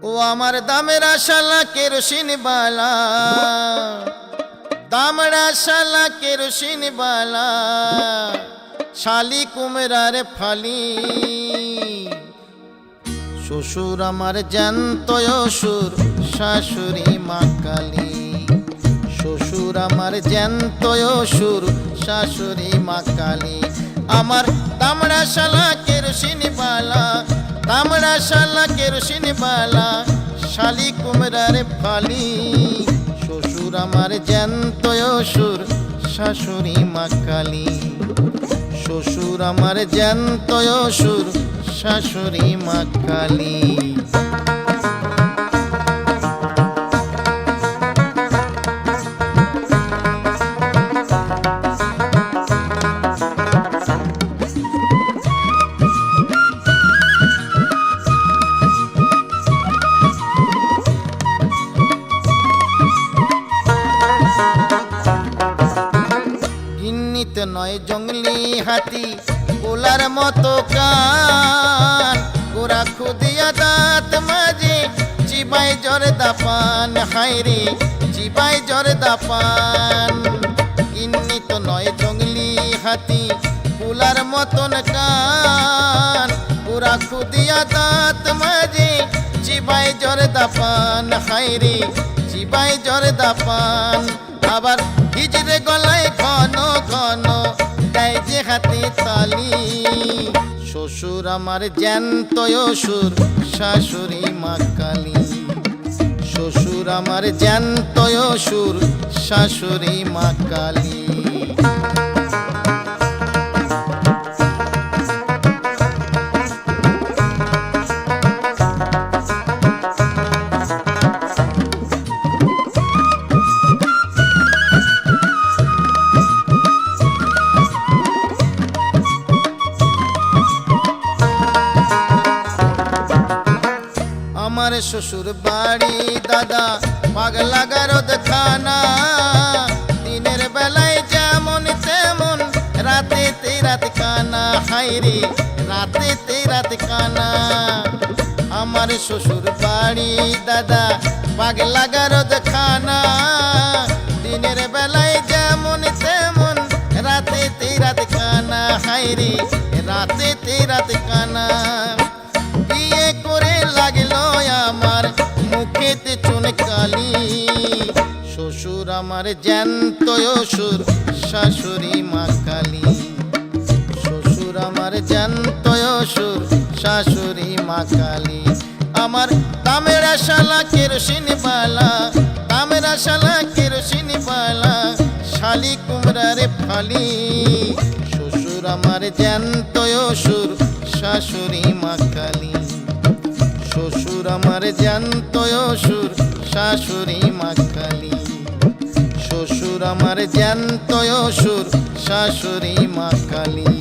ও আমার দামেরা শালা কেরোসিন বালা, দামড়া শালা কেরোসিন বালা, শালি কুমড়ার ফালি। শ্বশুর আমার জ্যান্ত অসুর, শাশুড়ি মা কালী। শ্বশুর আমার জ্যান্ত অসুর, শাশুড়ি মা কালী। আমার দামড়া শালা কেরোসিন বালা, দামড়া শালা কেরোসিন বালা, শালি কুমড়ার ফালি। শ্বশুর আমার জ্যান্ত অসুর, শাশুড়ি মা কালী। শ্বশুর আমার জ্যান্ত অসুর, শাশুড়ি মা কালী। গিন্নিতে নয় জঙ্গলি হাতি, গোলার মতো কান, গোরা খুদিয়া দাঁত মাঝে চিবাই জর্দা পান। হায়রে চিবাই জর্দা পান। গিন্নিত নয় জঙ্গলি হাতি, গোলার মতন কান, গোরা খুদিয়া দাঁত মাঝে চিবাই জর্দা পান। হায়রে চিবাই জর্দা পান। আবার হিজড়ে গলায় ঘন ঘন দেয় যে হাতে তালি। শ্বশুর আমার জ্যান্ত অসুর, শাশুড়ি মা কালী। শ্বশুর আমার জ্যান্ত অসুর, শাশুড়ি মা কালী। আমার শ্বশুর বাড়ি দাদা পাগলা গারদ খানা। দিনের বেলায় যেমন তেমন, রাতে রাত কানা। হায়রে রাতে রাত কানা। আমার শ্বশুর বাড়ি দাদা পাগলা গারদ খানা। দিনের বেলায় যেমন তেমন, রাতে রাত কানা। হায়রে রাতে রাত কানা। বিয়ে করে লাগলো আমার মুখেতে চুনকালি। শ্বশুর আমার জ্যান্ত অসুর, শাশুড়ি মা কালী। শ্বশুর আমার জ্যান্ত অসুর, শাশুড়ি মা কালী। আমার দামেরা শালা কেরোসিন বালা, দামেরা শালা কেরোসিন বালা, শালি কুমড়ার ফালি। শ্বশুর আমার জ্যান্ত অসুর, শাশুড়ি মা কালী। শ্বশুর আমার জ্যান্ত অসুর, শাশুড়ি মা কালী। শ্বশুর আমার জ্যান্ত অসুর, শাশুড়ি মা কালী।